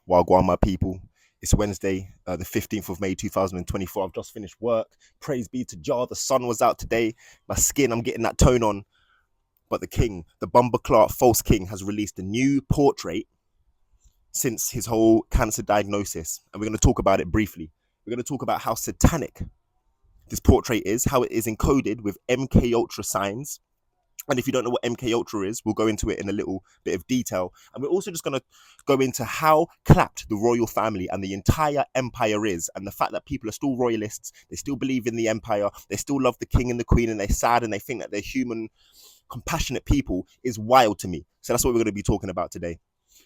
Wagwan, my people. It's Wednesday, the 15th of May, 2024. I've just finished work. Praise be to Jah. The sun was out today. My skin, I'm getting that tone on. But the king, the Bumba Clark false king, has released a new portrait since his whole cancer diagnosis. And we're going to talk about it briefly. We're going to talk about how satanic this portrait is, how it is encoded with MK Ultra signs. And if you don't know what MK Ultra is, we'll go into it in a little bit of detail. And we're also just going to go into how clapped the royal family and the entire empire is, and the fact that people are still royalists, they still believe in the empire, they still love the king and the queen, and they're sad and they think that they're human, compassionate people is wild to me. So that's what we're going to be talking about today.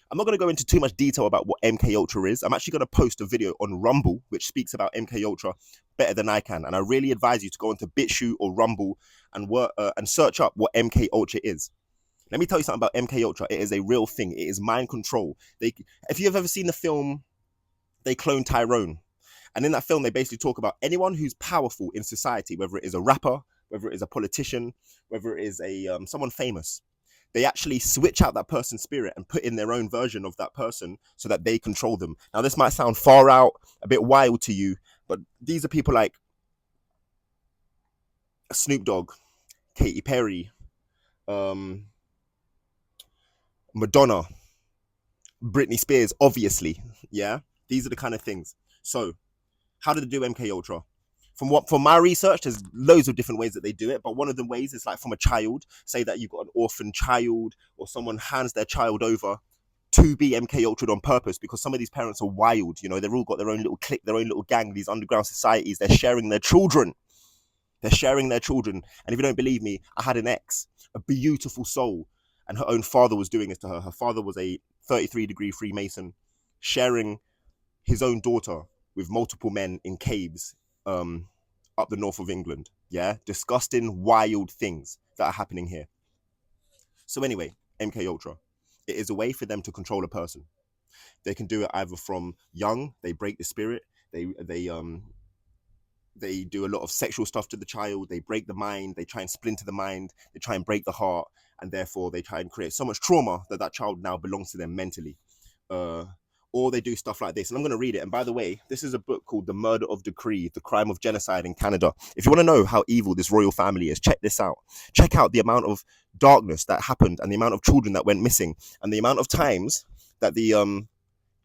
I'm not going to go into too much detail about what MK Ultra is. I'm actually going to post a video on Rumble which speaks about MK Ultra better than I can, and I really advise you to go onto BitChute or Rumble and search up what MK Ultra is. Let me tell you something about MK Ultra. It is a real thing. It is mind control. If you've ever seen the film They Clone Tyrone, and in that film they basically talk about anyone who's powerful in society, whether it is a rapper, whether it is a politician, whether it is someone famous. They actually switch out that person's spirit and put in their own version of that person so that they control them. Now, this might sound far out, a bit wild to you, but these are people like Snoop Dogg, Katy Perry, Madonna, Britney Spears, obviously. Yeah, these are the kind of things. So, how do they do MK Ultra? From my research, there's loads of different ways that they do it, but one of the ways is like from a child. Say that you've got an orphan child, or someone hands their child over to be MK Ultra'd on purpose, because some of these parents are wild. You know, they've all got their own little clique, their own little gang, these underground societies. They're sharing their children. They're sharing their children. And if you don't believe me, I had an ex, a beautiful soul, and her own father was doing this to her. Her father was a 33-degree Freemason, sharing his own daughter with multiple men in caves up the north of England. Yeah, disgusting, wild things that are happening here. So anyway, MK Ultra, it is a way for them to control a person. They can do it either from young, they break the spirit, they do a lot of sexual stuff to the child, they break the mind, they try and splinter the mind, they try and break the heart, and therefore they try and create so much trauma that that child now belongs to them mentally. Or they do stuff like this. And I'm going to read it. And by the way, this is a book called The Murder of Decree, The Crime of Genocide in Canada. If you want to know how evil this royal family is, check this out. Check out the amount of darkness that happened and the amount of children that went missing and the amount of times that the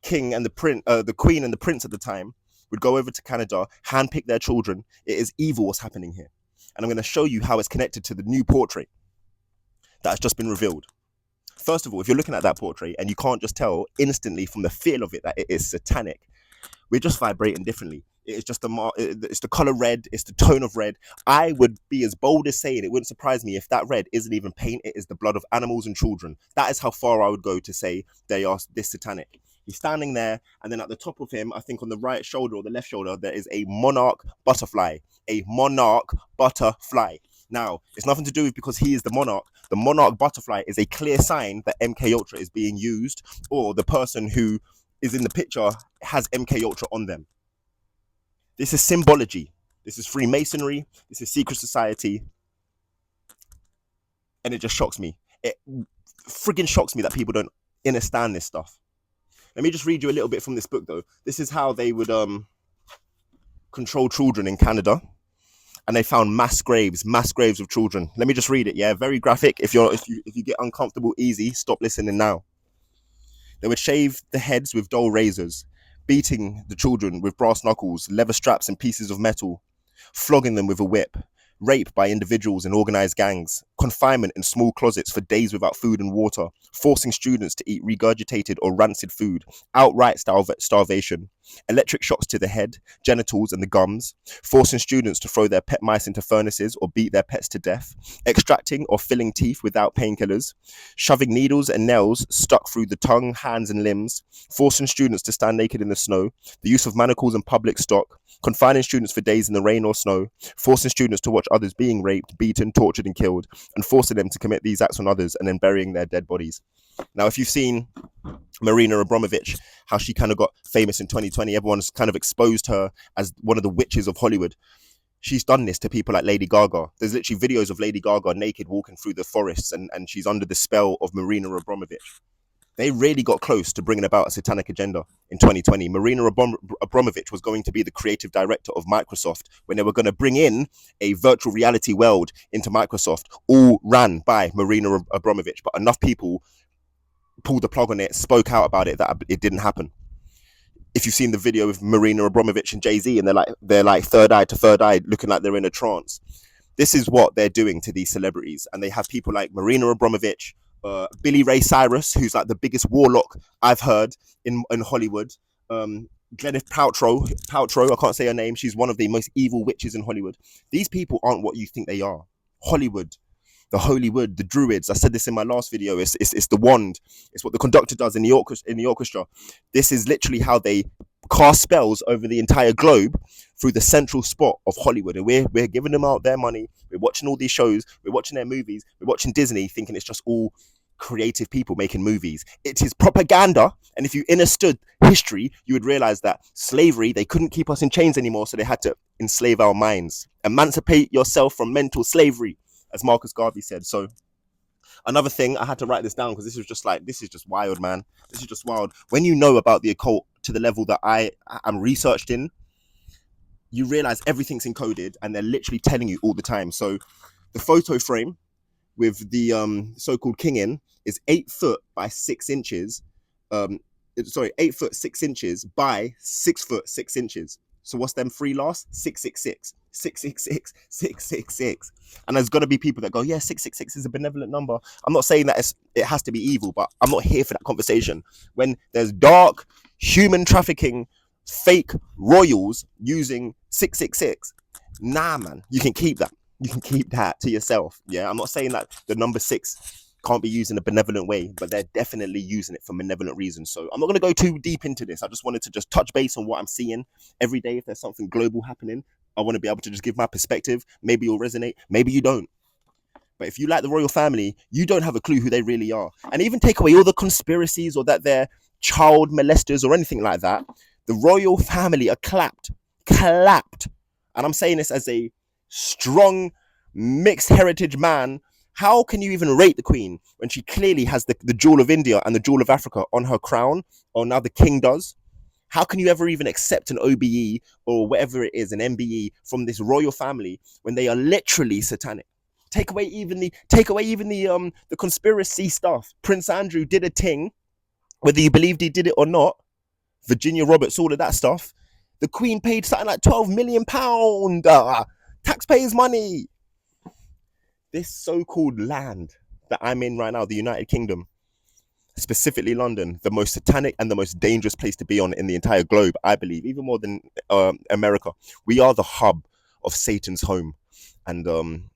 king and the queen and the prince at the time would go over to Canada, handpick their children. It is evil what's happening here. And I'm going to show you how it's connected to the new portrait that has just been revealed. First of all, if you're looking at that portrait and you can't just tell instantly from the feel of it that it is satanic, we're just vibrating differently. It is just it's the color red, it's the tone of red. I would be as bold as saying it wouldn't surprise me if that red isn't even paint, it is the blood of animals and children. That is how far I would go to say they are this satanic. He's standing there, and then at the top of him, I think on the right shoulder or the left shoulder, there is a Monarch Butterfly. A Monarch Butterfly. Now, it's nothing to do with because he is the monarch. The Monarch Butterfly is a clear sign that MK Ultra is being used, or the person who is in the picture has MK Ultra on them. This is symbology. This is Freemasonry. This is secret society. And it just shocks me. It friggin' shocks me that people don't understand this stuff. Let me just read you a little bit from this book, though. This is how they would control children in Canada. And they found mass graves of children. Let me just read it, yeah? Very graphic. If you get uncomfortable, easy, stop listening now. They would shave the heads with dull razors, beating the children with brass knuckles, leather straps and pieces of metal, flogging them with a whip, rape by individuals in organized gangs, confinement in small closets for days without food and water, forcing students to eat regurgitated or rancid food, outright starvation, electric shocks to the head, genitals and the gums, forcing students to throw their pet mice into furnaces or beat their pets to death, extracting or filling teeth without painkillers, shoving needles and nails stuck through the tongue, hands and limbs, forcing students to stand naked in the snow, the use of manacles and public stock, confining students for days in the rain or snow, forcing students to watch others being raped, beaten, tortured and killed, and forcing them to commit these acts on others and then burying their dead bodies. Now, if you've seen Marina Abramovic, how she kind of got famous in 2020, everyone's kind of exposed her as one of the witches of Hollywood. She's done this to people like Lady Gaga. There's literally videos of Lady Gaga naked walking through the forests, and she's under the spell of Marina Abramovic. They really got close to bringing about a satanic agenda in 2020. Marina Abramovic was going to be the creative director of Microsoft when they were going to bring in a virtual reality world into Microsoft, all ran by Marina Abramovic. But enough people pulled the plug on it, spoke out about it, that it didn't happen. If you've seen the video of Marina Abramovic and Jay-Z, and they're like third eye to third eye, looking like they're in a trance. This is what they're doing to these celebrities. And they have people like Marina Abramovic, Billy Ray Cyrus, who's like the biggest warlock I've heard in Hollywood. Gwyneth Paltrow, I can't say her name. She's one of the most evil witches in Hollywood. These people aren't what you think they are. Hollywood, the Holywood, the Druids. I said this in my last video. It's the wand. It's what the conductor does in the orchestra. This is literally how they cast spells over the entire globe through the central spot of Hollywood. And we're giving them out their money. We're watching all these shows. We're watching their movies. We're watching Disney, thinking it's just all creative people making movies. It is propaganda. And if you understood history, you would realize that slavery, they couldn't keep us in chains anymore, so they had to enslave our minds. Emancipate yourself from mental slavery, as Marcus Garvey said. So another thing, I had to write this down because this is just wild, man. This is just wild. When you know about the occult to the level that I am researched in, you realize everything's encoded and they're literally telling you all the time. So the photo frame with the so-called king in is 8 foot by 6 inches. 8 foot 6 inches by 6 foot 6 inches. So what's them three last? 666. 666, 666. And there's going to be people that go, yeah, 666 is a benevolent number. I'm not saying that it has to be evil, but I'm not here for that conversation. When there's dark human trafficking, fake royals using 666, nah, man, you can keep that. You can keep that to yourself. Yeah, I'm not saying that the number 6 can't be used in a benevolent way, but they're definitely using it for benevolent reasons. So I'm not going to go too deep into this. I just wanted to just touch base on what I'm seeing every day. If there's something global happening, I want to be able to just give my perspective. Maybe you'll resonate, maybe you don't. But if you like the royal family, you don't have a clue who they really are. And even take away all the conspiracies or that they're child molesters or anything like that, the royal family are clapped. And I'm saying this as a strong mixed heritage man. How can you even rate the queen when she clearly has the jewel of India and the jewel of Africa on her crown, or now the king does? How can you ever even accept an OBE or whatever it is, an MBE from this royal family when they are literally satanic? Take away even the conspiracy stuff. Prince Andrew did a thing, whether you believed he did it or not. Virginia Roberts, all of that stuff. The Queen paid something like £12 million, taxpayers' money. This so-called land that I'm in right now, the United Kingdom, specifically London, the most satanic and the most dangerous place to be on in the entire globe, I believe, even more than America. We are the hub of Satan's home. And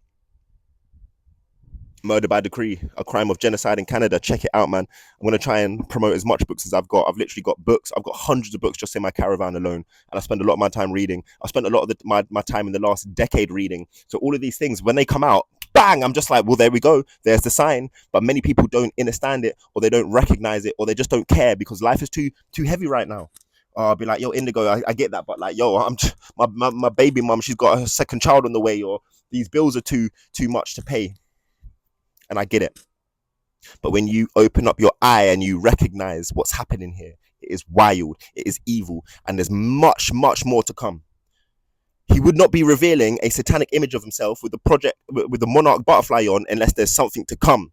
Murder by Decree, a crime of genocide in Canada. Check it out, man. I'm going to try and promote as much books as I've got. I've literally got books. I've got hundreds of books just in my caravan alone. And I spend a lot of my time reading. I spent a lot of my time in the last decade reading. So all of these things, when they come out, bang, I'm just like, well, there we go. There's the sign. But many people don't understand it, or they don't recognize it, or they just don't care because life is too heavy right now. I'll be like, yo, Indigo, I get that. But like, yo, my baby mum, she's got a second child on the way, or these bills are too much to pay. And I get it. But when you open up your eye and you recognize what's happening here, it is wild, it is evil, and there's much, much more to come. He would not be revealing a satanic image of himself with the Monarch Butterfly on unless there's something to come.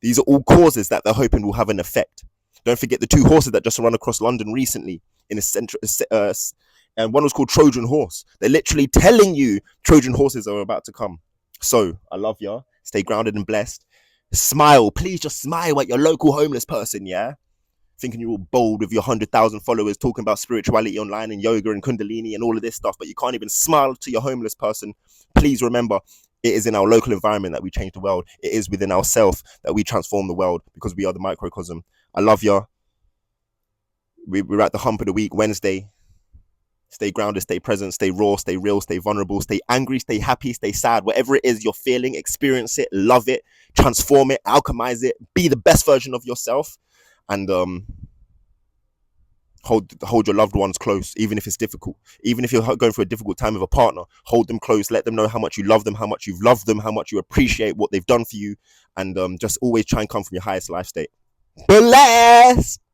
These are all causes that they're hoping will have an effect. Don't forget the 2 horses that just run across London recently in a central, and one was called Trojan Horse. They're literally telling you Trojan horses are about to come. So I love ya. Stay grounded and blessed. Smile. Please just smile at your local homeless person, yeah? Thinking you're all bold with your 100,000 followers talking about spirituality online and yoga and kundalini and all of this stuff, but you can't even smile to your homeless person. Please remember, it is in our local environment that we change the world. It is within ourselves that we transform the world, because we are the microcosm. I love ya. We're at the hump of the week, Wednesday. Stay grounded, stay present, stay raw, stay real, stay vulnerable, stay angry, stay happy, stay sad. Whatever it is you're feeling, experience it, love it, transform it, alchemize it, be the best version of yourself. And hold your loved ones close, even if it's difficult. Even if you're going through a difficult time with a partner, hold them close. Let them know how much you love them, how much you've loved them, how much you appreciate what they've done for you. And just always try and come from your highest life state. Bless.